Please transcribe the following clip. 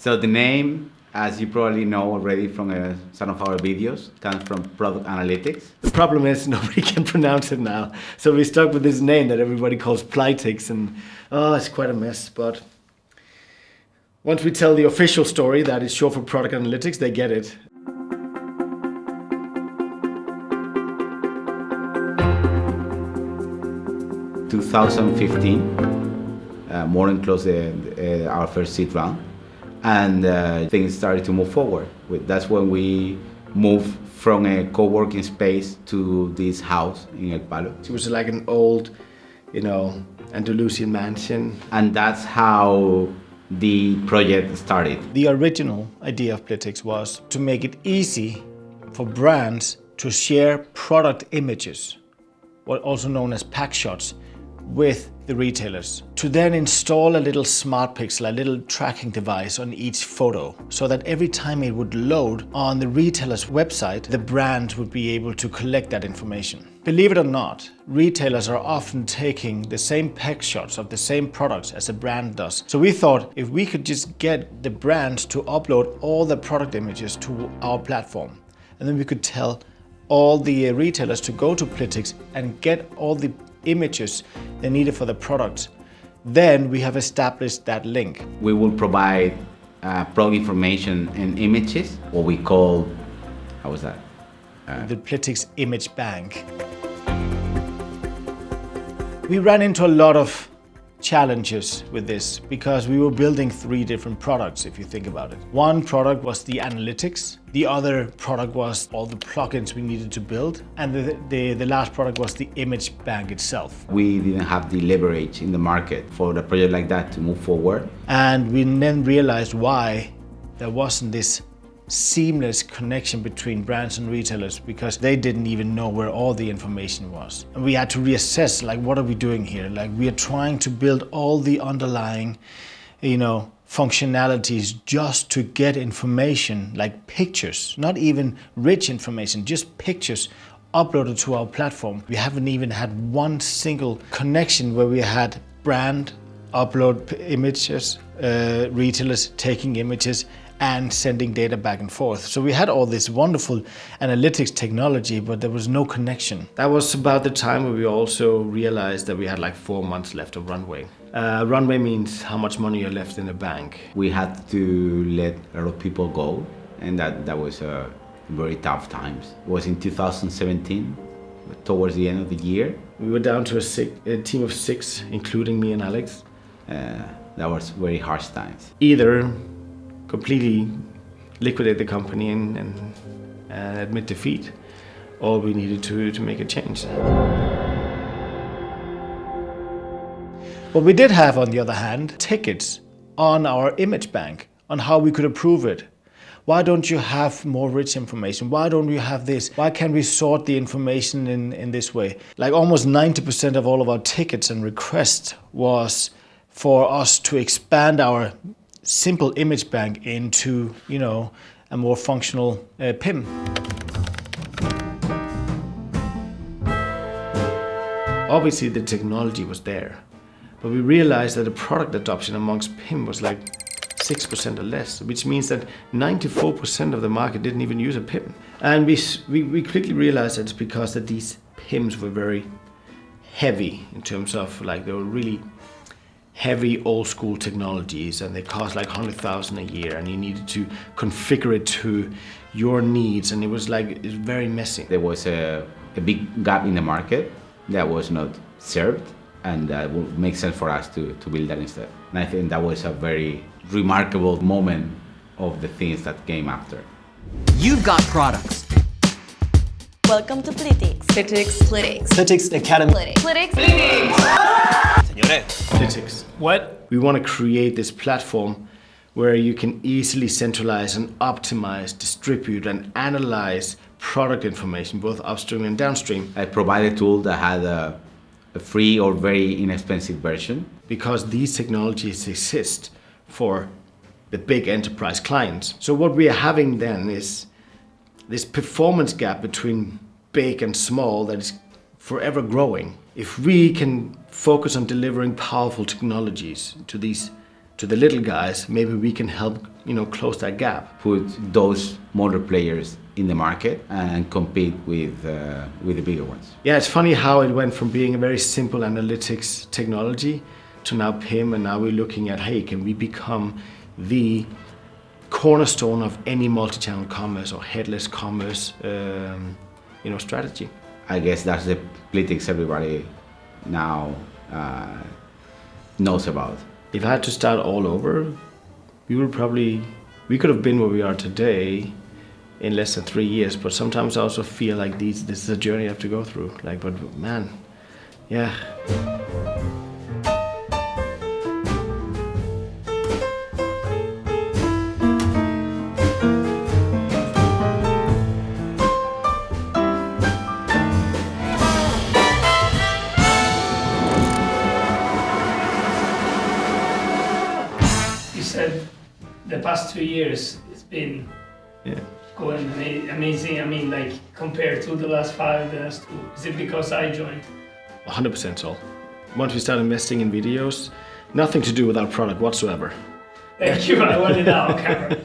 So the name, as you probably know already from some of our videos, comes from Product Analytics. The problem is nobody can pronounce it now. So we stuck with this name that everybody calls Plytix, and it's quite a mess. But once we tell the official story that is short for Product Analytics, they get it. In 2015, Morgan closed our first seed round, and things started to move forward. That's when we moved from a co-working space to this house in El Palo. It was like an old, Andalusian mansion. And that's how the project started. The original idea of Plytix was to make it easy for brands to share product images, what also known as pack shots, with the retailers, to then install a little smart pixel, a little tracking device on each photo, so that every time it would load on the retailer's website, the brand would be able to collect that information. Believe it or not, retailers are often taking the same pack shots of the same products as a brand does. So we thought if we could just get the brands to upload all the product images to our platform, and then we could tell all the retailers to go to Plytix and get all the images they needed for the product, then we have established that link. We will provide product information and images, what we call, how was that? The Plytix Image Bank. We ran into a lot of challenges with this because we were building 3 different products, if you think about it. One product was the analytics, the other product was all the plugins we needed to build, and the last product was the image bank itself. We didn't have the leverage in the market for a project like that to move forward. And we then realized why there wasn't this seamless connection between brands and retailers, because they didn't even know where all the information was. And we had to reassess, what are we doing here? We are trying to build all the underlying, functionalities just to get information, like pictures, not even rich information, just pictures uploaded to our platform. We haven't even had one single connection where we had brand upload images, retailers taking images, and sending data back and forth. So we had all this wonderful analytics technology, but there was no connection. That was about the time where we also realized that we had 4 months left of runway. Runway means how much money you're left in the bank. We had to let a lot of people go, and that was very tough times. It was in 2017, towards the end of the year. We were down to a team of 6, including me and Alex. That was very harsh times. Either completely liquidate the company and admit defeat, or we needed to make a change. But we did have, on the other hand, tickets on our image bank on how we could improve it. Why don't you have more rich information? Why don't you have this? Why can't we sort the information in this way? Almost 90% of all of our tickets and requests was for us to expand our simple image bank into, a more functional PIM. Obviously the technology was there, but we realized that the product adoption amongst PIM was 6% or less, which means that 94% of the market didn't even use a PIM. And we quickly realized that it's because that these PIMs were very heavy in terms of they were really heavy old school technologies, and they cost $100,000 a year, and you needed to configure it to your needs, and it was very messy. There was a big gap in the market that was not served, and that would make sense for us to build that instead. And I think that was a very remarkable moment of the things that came after. You've got products. Welcome to Plytix. Plytix. Plytix Academy. Plytix. Plytix. What? We want to create this platform where you can easily centralize and optimize, distribute, and analyze product information, both upstream and downstream. I provided a tool that had a free or very inexpensive version. Because these technologies exist for the big enterprise clients. So what we are having then is this performance gap between big and small that is forever growing. If we can focus on delivering powerful technologies to the little guys, maybe we can help close that gap. Put those smaller players in the market and compete with the bigger ones. Yeah, it's funny how it went from being a very simple analytics technology to now PIM, and now we're looking at, hey, can we become the cornerstone of any multi-channel commerce or headless commerce strategy? I guess that's the Plythics everybody now knows about. If I had to start all over, we could have been where we are today in less than 3 years, but sometimes I also feel like this is a journey I have to go through. But man, yeah. You said the past 2 years it's been going amazing. I mean, compared to the last 5, the last 2. Is it because I joined? 100% so. Once we started investing in videos, nothing to do with our product whatsoever. Thank you. I want it now on camera.